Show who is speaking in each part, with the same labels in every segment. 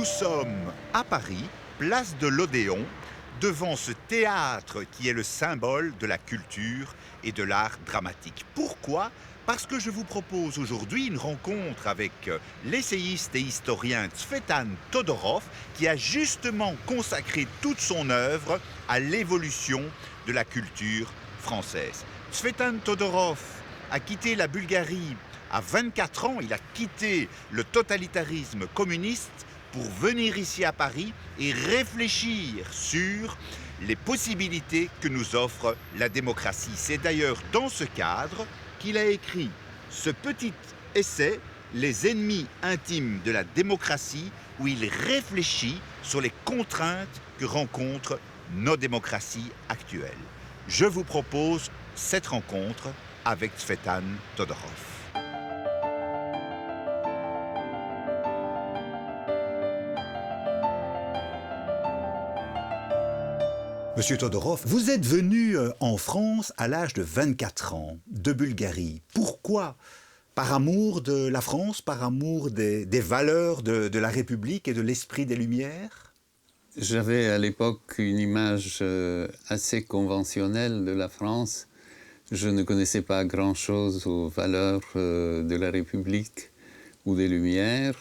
Speaker 1: Nous sommes à Paris, place de l'Odéon, devant ce théâtre qui est le symbole de la culture et de l'art dramatique. Pourquoi ? Parce que je vous propose aujourd'hui une rencontre avec l'essayiste et historien Tsvetan Todorov, qui a justement consacré toute son œuvre à l'évolution de la culture française. Tsvetan Todorov a quitté la Bulgarie à 24 ans, il a quitté le totalitarisme communiste pour venir ici à Paris et réfléchir sur les possibilités que nous offre la démocratie. C'est d'ailleurs dans ce cadre qu'il a écrit ce petit essai, Les ennemis intimes de la démocratie, où il réfléchit sur les contraintes que rencontrent nos démocraties actuelles. Je vous propose cette rencontre avec Tsvetan Todorov. Monsieur Todorov, vous êtes venu en France à l'âge de 24 ans, de Bulgarie. Pourquoi ? Par amour de la France, par amour des valeurs de la République et de l'esprit des Lumières ?
Speaker 2: J'avais à l'époque une image assez conventionnelle de la France. Je ne connaissais pas grand-chose aux valeurs de la République ou des Lumières.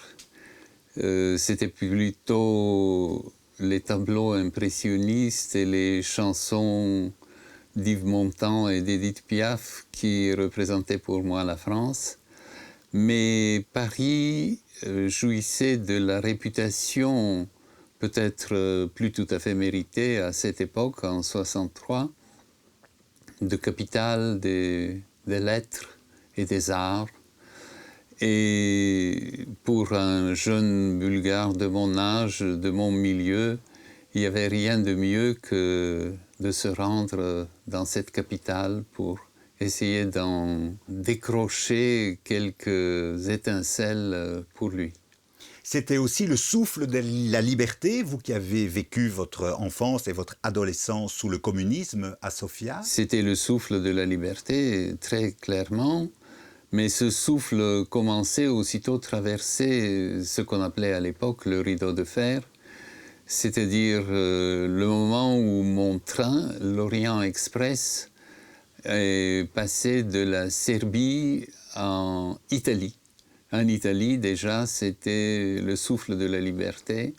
Speaker 2: C'était plutôt les tableaux impressionnistes et les chansons d'Yves Montand et d'Édith Piaf qui représentaient pour moi la France. Mais Paris jouissait de la réputation, peut-être plus tout à fait méritée à cette époque, en 1963, de capitale des lettres et des arts. Et pour un jeune Bulgare de mon âge, de mon milieu, il n'y avait rien de mieux que de se rendre dans cette capitale pour essayer d'en décrocher quelques étincelles pour lui.
Speaker 1: C'était aussi le souffle de la liberté, vous qui avez vécu votre enfance et votre adolescence sous le communisme à Sofia ?
Speaker 2: C'était le souffle de la liberté, très clairement. Mais ce souffle commençait aussitôt à traverser ce qu'on appelait à l'époque le rideau de fer, c'est-à-dire le moment où mon train, l'Orient Express, est passé de la Serbie en Italie. En Italie, déjà, c'était le souffle de la liberté.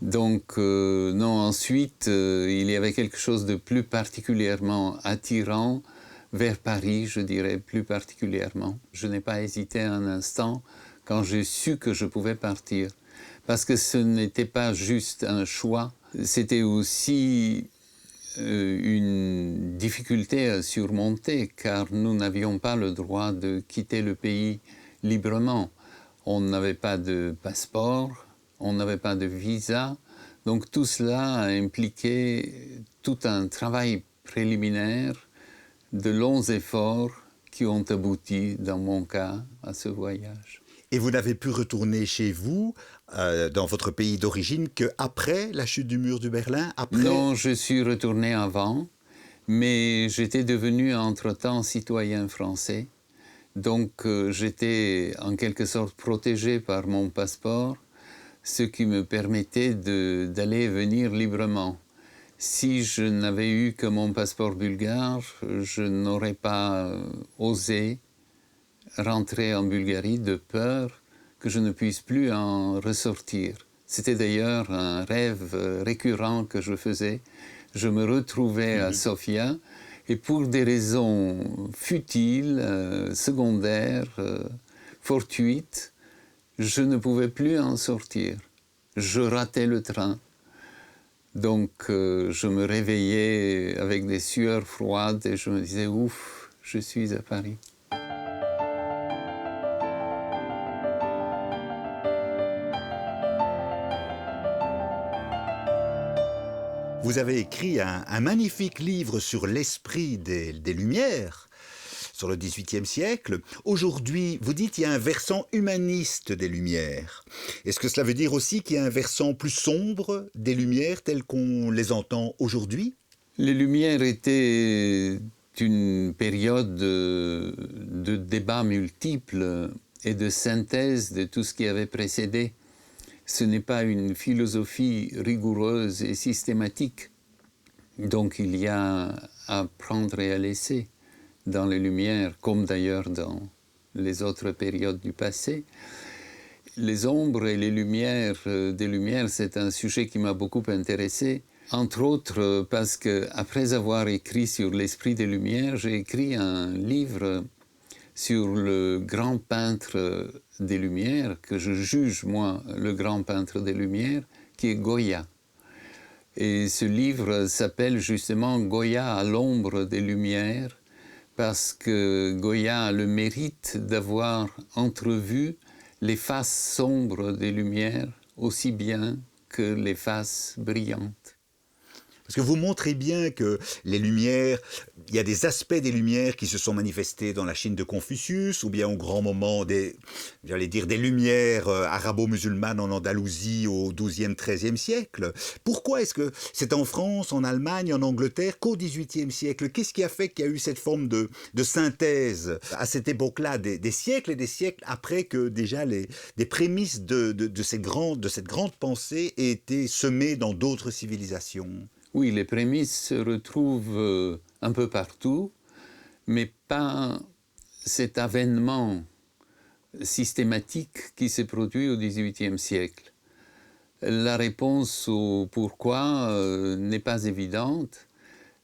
Speaker 2: Donc, non, ensuite, il y avait quelque chose de plus particulièrement attirant vers Paris, je dirais, plus particulièrement. Je n'ai pas hésité un instant quand j'ai su que je pouvais partir. Parce que ce n'était pas juste un choix, c'était aussi une difficulté à surmonter, car nous n'avions pas le droit de quitter le pays librement. On n'avait pas de passeport, on n'avait pas de visa. Donc tout cela a impliqué tout un travail préliminaire, de longs efforts qui ont abouti, dans mon cas, à ce voyage.
Speaker 1: Et vous n'avez pu retourner chez vous, dans votre pays d'origine, qu'après la chute du mur de Berlin après...
Speaker 2: Non, je suis retourné avant, mais j'étais devenu entre-temps citoyen français. Donc j'étais en quelque sorte protégé par mon passeport, ce qui me permettait d'aller et venir librement. Si je n'avais eu que mon passeport bulgare, je n'aurais pas osé rentrer en Bulgarie de peur que je ne puisse plus en ressortir. C'était d'ailleurs un rêve récurrent que je faisais. Je me retrouvais à Sofia et pour des raisons futiles, secondaires, fortuites, je ne pouvais plus en sortir. Je ratais le train. Donc je me réveillais avec des sueurs froides et je me disais « Ouf, je suis à Paris ».
Speaker 1: Vous avez écrit un magnifique livre sur l'esprit des Lumières, sur le XVIIIe siècle. Aujourd'hui, vous dites qu'il y a un versant humaniste des Lumières. Est-ce que cela veut dire aussi qu'il y a un versant plus sombre des Lumières telles qu'on les entend aujourd'hui ?
Speaker 2: Les Lumières étaient une période de débats multiples et de synthèse de tout ce qui avait précédé. Ce n'est pas une philosophie rigoureuse et systématique. Donc il y a à prendre et à laisser dans les Lumières, comme d'ailleurs dans les autres périodes du passé. Les ombres et les lumières des Lumières, c'est un sujet qui m'a beaucoup intéressé, entre autres parce qu'après avoir écrit sur l'esprit des Lumières, j'ai écrit un livre sur le grand peintre des Lumières, que je juge, moi, le grand peintre des Lumières, qui est Goya. Et ce livre s'appelle justement Goya à l'ombre des Lumières, parce que Goya a le mérite d'avoir entrevu les faces sombres des Lumières aussi bien que les faces brillantes.
Speaker 1: Parce que vous montrez bien que les Lumières, il y a des aspects des Lumières qui se sont manifestés dans la Chine de Confucius, ou bien au grand moment des Lumières arabo-musulmanes en Andalousie au XIIe, XIIIe siècle. Pourquoi est-ce que c'est en France, en Allemagne, en Angleterre qu'au XVIIIe siècle? Qu'est-ce qui a fait qu'il y a eu cette forme de synthèse à cette époque-là, des siècles et des siècles après que déjà des prémices de cette grande pensée aient été semées dans d'autres civilisations?
Speaker 2: Oui, les prémices se retrouvent un peu partout, mais pas cet avènement systématique qui s'est produit au XVIIIe siècle. La réponse au pourquoi n'est pas évidente.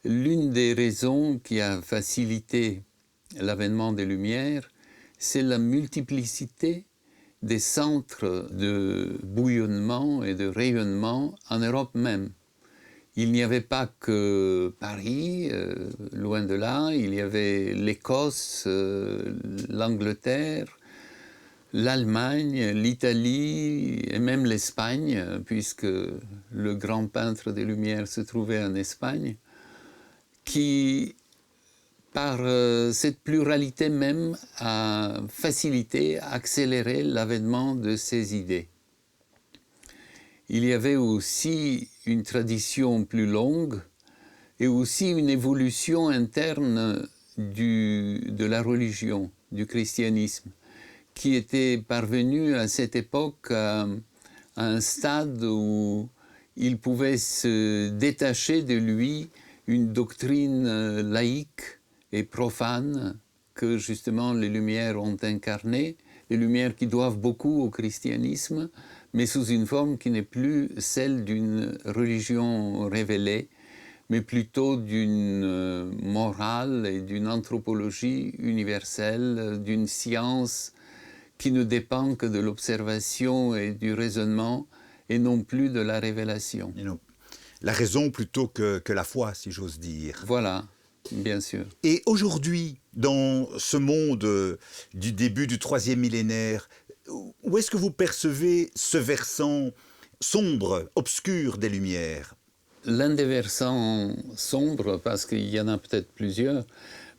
Speaker 2: L'une des raisons qui a facilité l'avènement des Lumières, c'est la multiplicité des centres de bouillonnement et de rayonnement en Europe même. Il n'y avait pas que Paris, loin de là, il y avait l'Écosse, l'Angleterre, l'Allemagne, l'Italie et même l'Espagne, puisque le grand peintre des Lumières se trouvait en Espagne, qui, par cette pluralité même, a facilité, accéléré l'avènement de ces idées. Il y avait aussi une tradition plus longue et aussi une évolution interne de la religion, du christianisme, qui était parvenu à cette époque à un stade où il pouvait se détacher de lui une doctrine laïque et profane que justement les Lumières ont incarnée, les Lumières qui doivent beaucoup au christianisme, mais sous une forme qui n'est plus celle d'une religion révélée, mais plutôt d'une morale et d'une anthropologie universelle, d'une science qui ne dépend que de l'observation et du raisonnement, et non plus de la révélation.
Speaker 1: La raison plutôt que la foi, si j'ose dire.
Speaker 2: Voilà, bien sûr.
Speaker 1: Et aujourd'hui, dans ce monde du début du troisième millénaire, où est-ce que vous percevez ce versant sombre, obscur des Lumières?
Speaker 2: L'un des versants sombres, parce qu'il y en a peut-être plusieurs,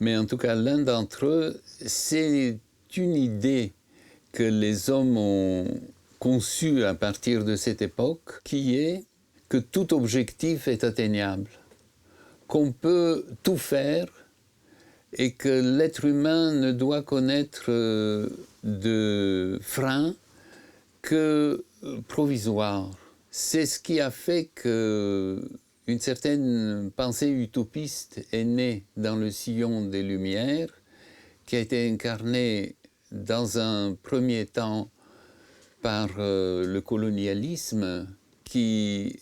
Speaker 2: mais en tout cas l'un d'entre eux, c'est une idée que les hommes ont conçue à partir de cette époque, qui est que tout objectif est atteignable, qu'on peut tout faire et que l'être humain ne doit connaître de frein que provisoire. C'est ce qui a fait qu'une certaine pensée utopiste est née dans le sillon des Lumières, qui a été incarnée dans un premier temps par le colonialisme, qui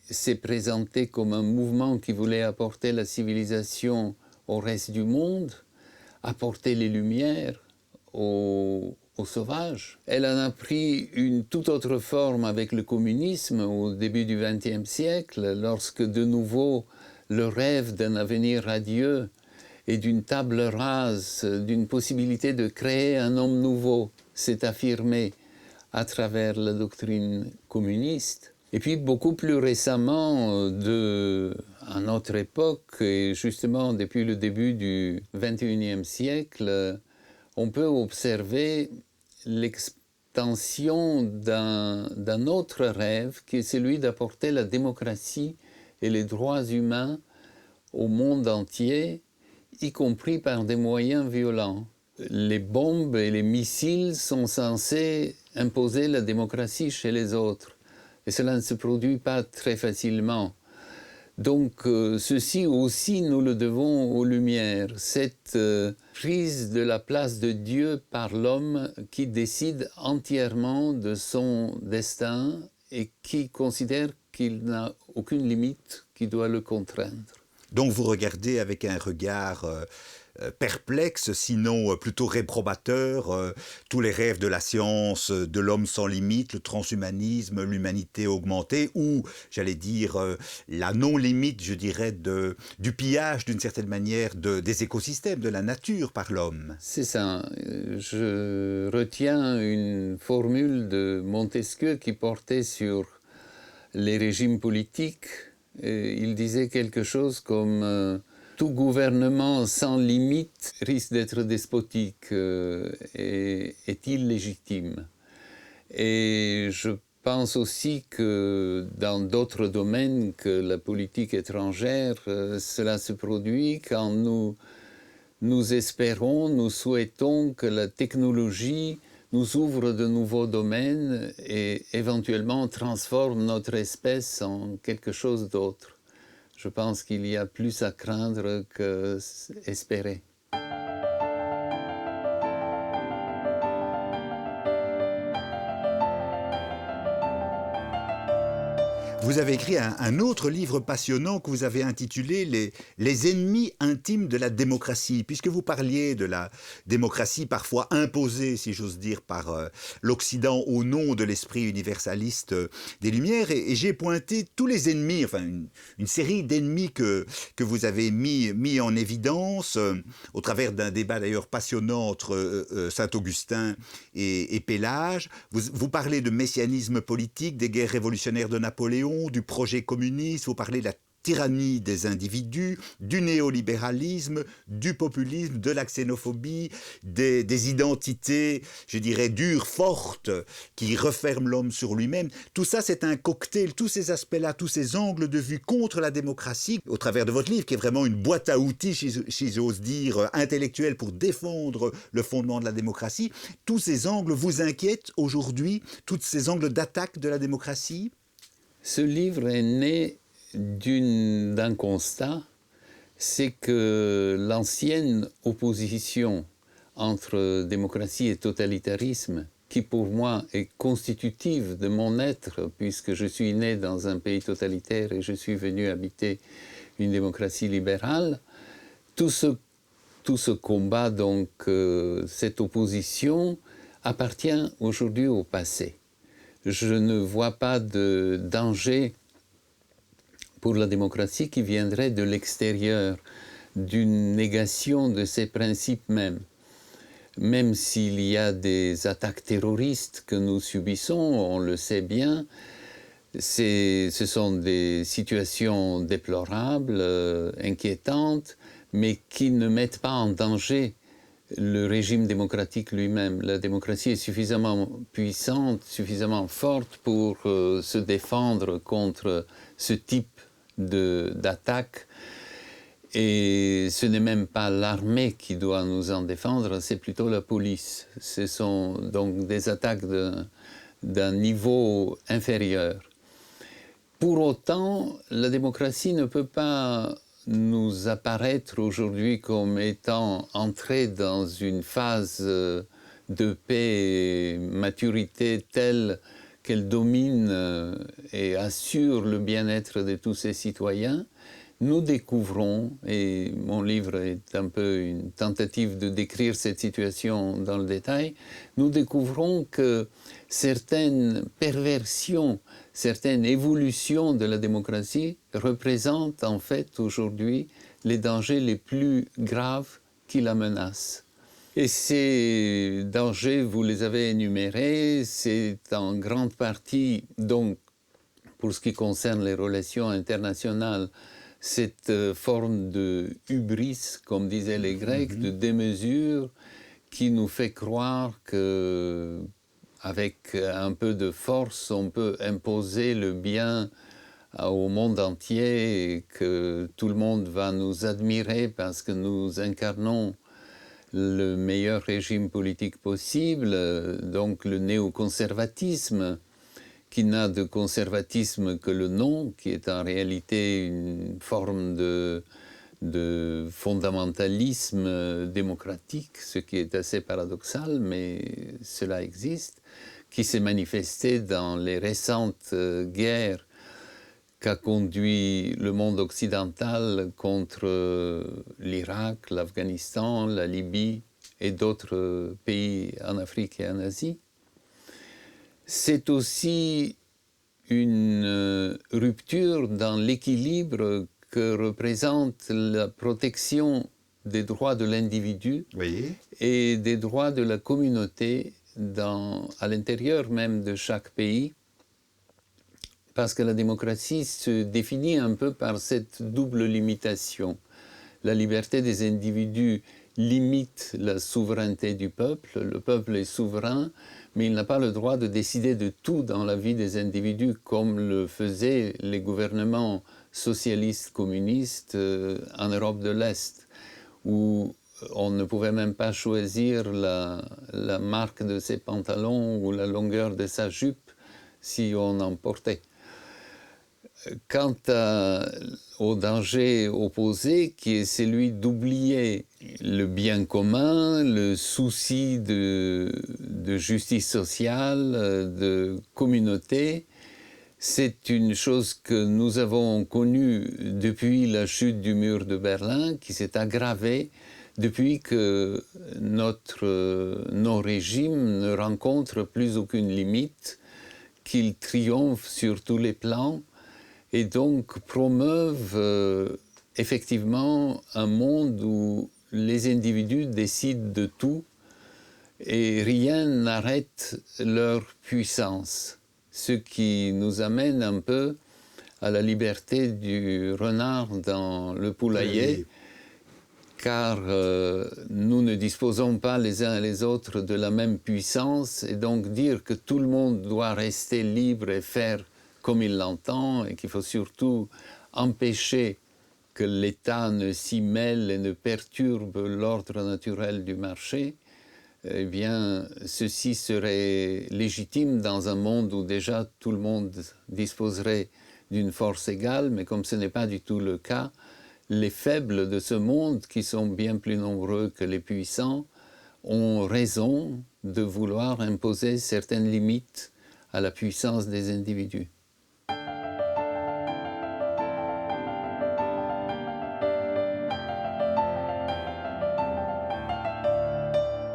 Speaker 2: s'est présenté comme un mouvement qui voulait apporter la civilisation au reste du monde, apporter les Lumières aux sauvages. Elle en a pris une toute autre forme avec le communisme au début du XXe siècle, lorsque de nouveau le rêve d'un avenir radieux et d'une table rase, d'une possibilité de créer un homme nouveau s'est affirmé à travers la doctrine communiste. Et puis beaucoup plus récemment, à notre époque, et justement depuis le début du XXIe siècle, on peut observer l'extension d'un autre rêve qui est celui d'apporter la démocratie et les droits humains au monde entier, y compris par des moyens violents. Les bombes et les missiles sont censés imposer la démocratie chez les autres. Et cela ne se produit pas très facilement. Donc ceci aussi, nous le devons aux Lumières, cette prise de la place de Dieu par l'homme qui décide entièrement de son destin et qui considère qu'il n'a aucune limite qui doit le contraindre.
Speaker 1: Donc vous regardez avec un regard perplexe, sinon plutôt réprobateur, tous les rêves de la science, de l'homme sans limite, le transhumanisme, l'humanité augmentée, ou, j'allais dire, la non-limite, je dirais, du pillage, d'une certaine manière, des écosystèmes, de la nature par l'homme.
Speaker 2: C'est ça. Je retiens une formule de Montesquieu qui portait sur les régimes politiques. Et il disait quelque chose comme tout gouvernement sans limite risque d'être despotique et est illégitime. Et je pense aussi que dans d'autres domaines que la politique étrangère, cela se produit quand nous espérons, nous souhaitons que la technologie nous ouvre de nouveaux domaines et éventuellement transforme notre espèce en quelque chose d'autre. Je pense qu'il y a plus à craindre qu'espérer.
Speaker 1: Vous avez écrit un autre livre passionnant que vous avez intitulé Les ennemis intimes de la démocratie, puisque vous parliez de la démocratie parfois imposée, si j'ose dire, par l'Occident au nom de l'esprit universaliste des Lumières. Et j'ai pointé tous les ennemis, enfin une série d'ennemis que vous avez mis en évidence au travers d'un débat d'ailleurs passionnant entre Saint-Augustin et Pélage. Vous parlez de messianisme politique, des guerres révolutionnaires de Napoléon, du projet communiste, vous parlez de la tyrannie des individus, du néolibéralisme, du populisme, de la xénophobie, des identités, je dirais, dures, fortes, qui referment l'homme sur lui-même. Tout ça, c'est un cocktail, tous ces aspects-là, tous ces angles de vue contre la démocratie, au travers de votre livre, qui est vraiment une boîte à outils, si j'ose dire, intellectuelle pour défendre le fondement de la démocratie. Tous ces angles vous inquiètent aujourd'hui, tous ces angles d'attaque de la démocratie?
Speaker 2: Ce livre est né d'un constat, c'est que l'ancienne opposition entre démocratie et totalitarisme, qui pour moi est constitutive de mon être, puisque je suis né dans un pays totalitaire et je suis venu habiter une démocratie libérale, tout ce combat, donc cette opposition, appartient aujourd'hui au passé. Je ne vois pas de danger pour la démocratie qui viendrait de l'extérieur, d'une négation de ses principes mêmes. Même s'il y a des attaques terroristes que nous subissons, on le sait bien, ce sont des situations déplorables, inquiétantes, mais qui ne mettent pas en danger le régime démocratique lui-même. La démocratie est suffisamment puissante, suffisamment forte pour se défendre contre ce type d'attaque. Et ce n'est même pas l'armée qui doit nous en défendre, c'est plutôt la police. Ce sont donc des attaques d'un niveau inférieur. Pour autant, la démocratie ne peut pas nous apparaître aujourd'hui comme étant entrée dans une phase de paix et maturité telle qu'elle domine et assure le bien-être de tous ses citoyens. Nous découvrons, et mon livre est un peu une tentative de décrire cette situation dans le détail, nous découvrons que certaines perversions, certaines évolutions de la démocratie représentent en fait aujourd'hui les dangers les plus graves qui la menacent. Et ces dangers, vous les avez énumérés, c'est en grande partie, donc, pour ce qui concerne les relations internationales, cette forme de hubris, comme disaient les Grecs, de démesure, qui nous fait croire que avec un peu de force, on peut imposer le bien au monde entier et que tout le monde va nous admirer parce que nous incarnons le meilleur régime politique possible, donc le néoconservatisme, qui n'a de conservatisme que le nom, qui est en réalité une forme de fondamentalisme démocratique, ce qui est assez paradoxal, mais cela existe, qui s'est manifesté dans les récentes guerres qu'a conduit le monde occidental contre l'Irak, l'Afghanistan, la Libye et d'autres pays en Afrique et en Asie. C'est aussi une rupture dans l'équilibre que représente la protection des droits de l'individu et des droits de la communauté à l'intérieur même de chaque pays, parce que la démocratie se définit un peu par cette double limitation. La liberté des individus limite la souveraineté du peuple. Le peuple est souverain, mais il n'a pas le droit de décider de tout dans la vie des individus, comme le faisaient les gouvernements socialistes communistes en Europe de l'Est, où on ne pouvait même pas choisir la marque de ses pantalons ou la longueur de sa jupe si on en portait. Quant au danger opposé, qui est celui d'oublier le bien commun, le souci de justice sociale, de communauté, c'est une chose que nous avons connue depuis la chute du mur de Berlin, qui s'est aggravée depuis que nos régimes ne rencontrent plus aucune limite, qu'ils triomphent sur tous les plans, et donc promeuvent effectivement un monde où les individus décident de tout et rien n'arrête leur puissance. Ce qui nous amène un peu à la liberté du renard dans le poulailler, car nous ne disposons pas les uns et les autres de la même puissance, et donc dire que tout le monde doit rester libre et faire comme il l'entend, et qu'il faut surtout empêcher que l'État ne s'y mêle et ne perturbe l'ordre naturel du marché, eh bien, ceci serait légitime dans un monde où déjà tout le monde disposerait d'une force égale, mais comme ce n'est pas du tout le cas, les faibles de ce monde, qui sont bien plus nombreux que les puissants, ont raison de vouloir imposer certaines limites à la puissance des individus.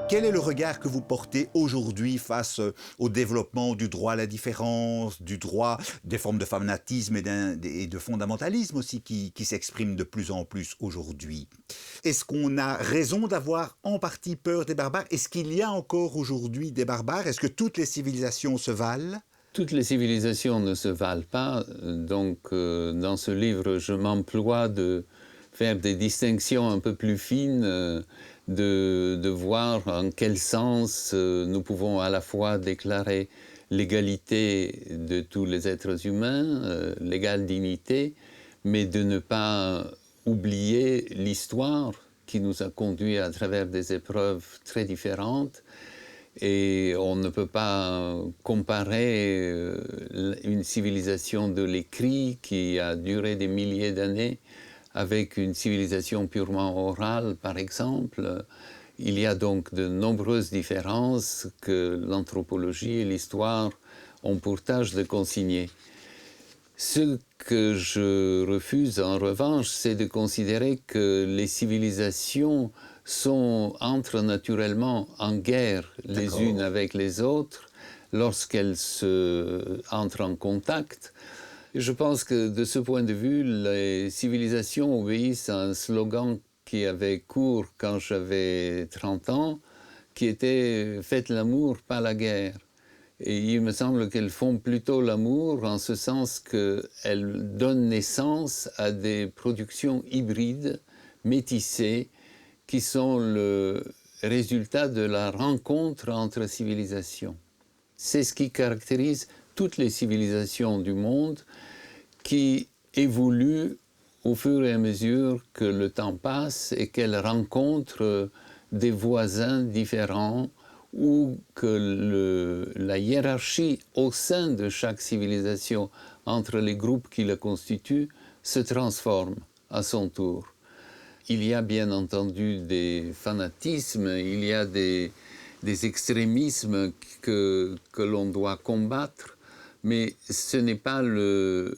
Speaker 1: Quel est le regard que vous portez aujourd'hui face au développement du droit à la différence, du droit, des formes de fanatisme et de fondamentalisme aussi qui s'expriment de plus en plus aujourd'hui? Est-ce qu'on a raison d'avoir en partie peur des barbares? Est-ce qu'il y a encore aujourd'hui des barbares? Est-ce que toutes les civilisations se valent?
Speaker 2: Toutes les civilisations ne se valent pas, donc dans ce livre, je m'emploie de faire des distinctions un peu plus fines, de voir en quel sens nous pouvons à la fois déclarer l'égalité de tous les êtres humains, l'égale dignité, mais de ne pas oublier l'histoire qui nous a conduits à travers des épreuves très différentes. Et on ne peut pas comparer une civilisation de l'écrit qui a duré des milliers d'années avec une civilisation purement orale, par exemple. Il y a donc de nombreuses différences que l'anthropologie et l'histoire ont pour tâche de consigner. Ce que je refuse en revanche, c'est de considérer que les civilisations entrent naturellement en guerre les unes avec les autres lorsqu'elles entrent en contact. Je pense que de ce point de vue, les civilisations obéissent à un slogan qui avait cours quand j'avais 30 ans, qui était « Faites l'amour, pas la guerre ». Et il me semble qu'elles font plutôt l'amour en ce sens qu'elles donnent naissance à des productions hybrides, métissées, qui sont le résultat de la rencontre entre civilisations. C'est ce qui caractérise toutes les civilisations du monde qui évoluent au fur et à mesure que le temps passe et qu'elles rencontrent des voisins différents ou que la hiérarchie au sein de chaque civilisation entre les groupes qui la constituent se transforme à son tour. Il y a bien entendu des fanatismes, il y a des extrémismes que l'on doit combattre, mais ce n'est pas le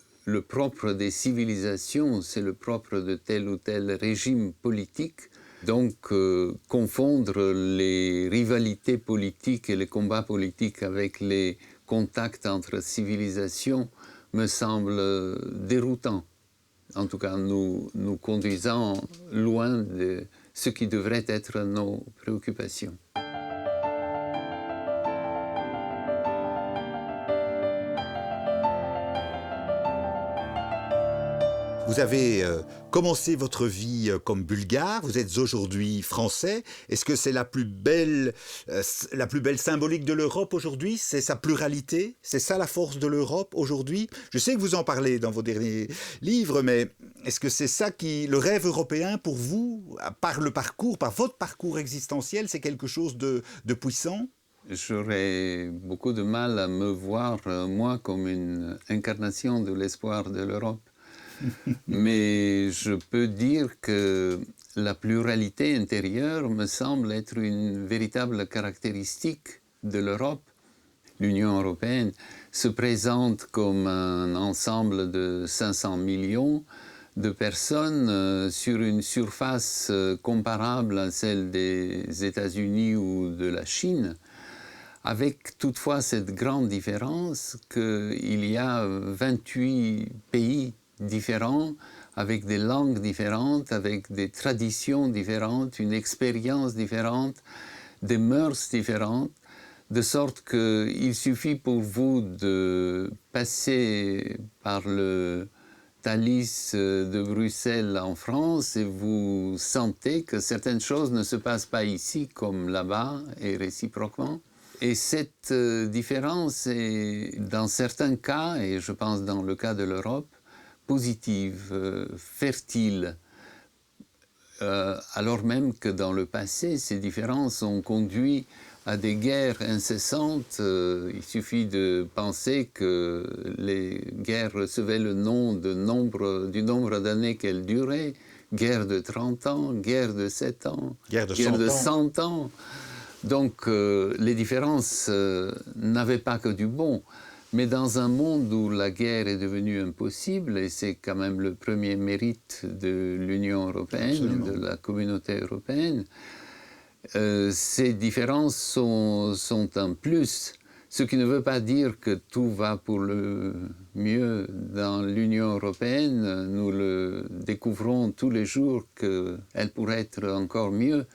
Speaker 2: propre des civilisations, c'est le propre de tel ou tel régime politique. Donc, confondre les rivalités politiques et les combats politiques avec les contacts entre civilisations me semble déroutant. En tout cas, nous conduisant loin de ce qui devrait être nos préoccupations.
Speaker 1: Vous avez commencé votre vie comme bulgare, vous êtes aujourd'hui français. Est-ce que c'est la plus belle symbolique de l'Europe aujourd'hui? C'est sa pluralité? C'est ça la force de l'Europe aujourd'hui? Je sais que vous en parlez dans vos derniers livres, mais est-ce que c'est ça le rêve européen pour vous, par le parcours, par votre parcours existentiel, c'est quelque chose de puissant?
Speaker 2: J'aurais beaucoup de mal à me voir, moi, comme une incarnation de l'espoir de l'Europe. Mais je peux dire que la pluralité intérieure me semble être une véritable caractéristique de l'Europe. L'Union européenne se présente comme un ensemble de 500 millions de personnes sur une surface comparable à celle des États-Unis ou de la Chine, avec toutefois cette grande différence qu'il y a 28 pays différents, avec des langues différentes, avec des traditions différentes, une expérience différente, des mœurs différentes, de sorte qu'il suffit pour vous de passer par le Thalys de Bruxelles en France et vous sentez que certaines choses ne se passent pas ici comme là-bas et réciproquement. Et cette différence est, dans certains cas, et je pense dans le cas de l'Europe, positive, fertile, alors même que dans le passé, ces différences ont conduit à des guerres incessantes. Il suffit de penser que les guerres recevaient le nom du nombre d'années qu'elles duraient. Guerre de 30 ans, guerre de 7 ans, guerre de 100 ans. Donc les différences n'avaient pas que du bon. Mais dans un monde où la guerre est devenue impossible, et c'est quand même le premier mérite de l'Union européenne, absolument, de la communauté européenne, ces différences sont un plus. Ce qui ne veut pas dire que tout va pour le mieux dans l'Union européenne. Nous le découvrons tous les jours qu'elle pourrait être encore mieux.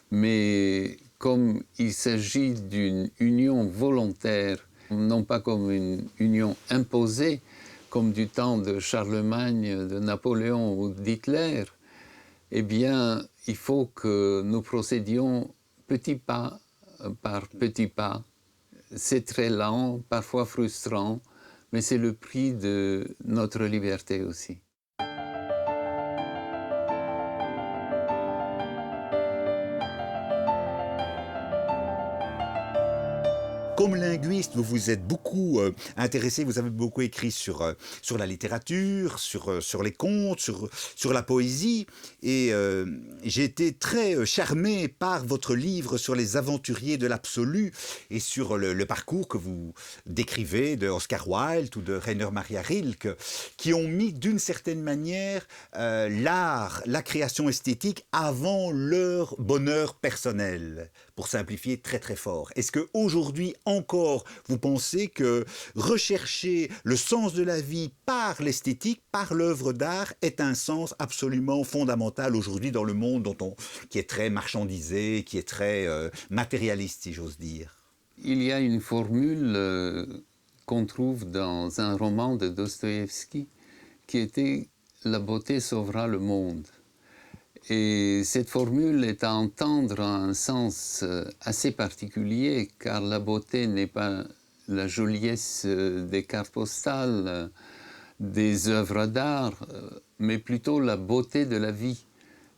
Speaker 2: Mais comme il s'agit d'une union volontaire, non pas comme une union imposée, comme du temps de Charlemagne, de Napoléon ou d'Hitler, eh bien, il faut que nous procédions petit pas par petit pas. C'est très lent, parfois frustrant, mais c'est le prix de notre liberté aussi.
Speaker 1: Comme linguiste, vous vous êtes beaucoup intéressé, vous avez beaucoup écrit sur la littérature, sur les contes, sur la poésie. Et j'ai été très charmé par votre livre sur les aventuriers de l'absolu et sur le parcours que vous décrivez de Oscar Wilde ou de Rainer Maria Rilke, qui ont mis d'une certaine manière l'art, la création esthétique avant leur bonheur personnel, pour simplifier très très fort. Est-ce qu'aujourd'hui encore, vous pensez que rechercher le sens de la vie par l'esthétique, par l'œuvre d'art, est un sens absolument fondamental aujourd'hui dans le monde qui est très marchandisé, qui est très matérialiste, si j'ose dire?
Speaker 2: Il y a une formule qu'on trouve dans un roman de Dostoïevski qui était « La beauté sauvera le monde ». Et cette formule est à entendre en un sens assez particulier, car la beauté n'est pas la joliesse des cartes postales, des œuvres d'art, mais plutôt la beauté de la vie.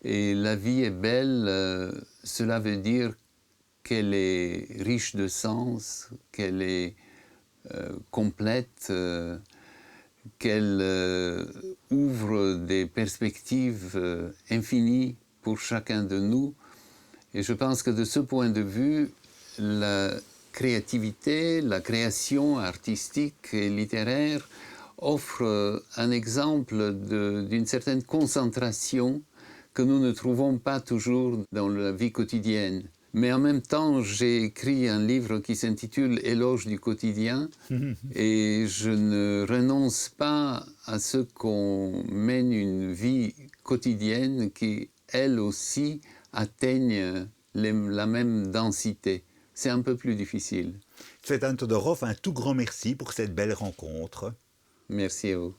Speaker 2: Et la vie est belle, cela veut dire qu'elle est riche de sens, qu'elle est complète, qu'elle ouvre des perspectives infinies pour chacun de nous. Et je pense que de ce point de vue, la créativité, la création artistique et littéraire offre un exemple d'une certaine concentration que nous ne trouvons pas toujours dans la vie quotidienne. Mais en même temps, j'ai écrit un livre qui s'intitule « Éloge du quotidien » et je ne renonce pas à ce qu'on mène une vie quotidienne qui, elle aussi, atteigne la même densité. C'est un peu plus difficile.
Speaker 1: Tsvetan Todorov, un tout grand merci pour cette belle rencontre.
Speaker 2: Merci à vous.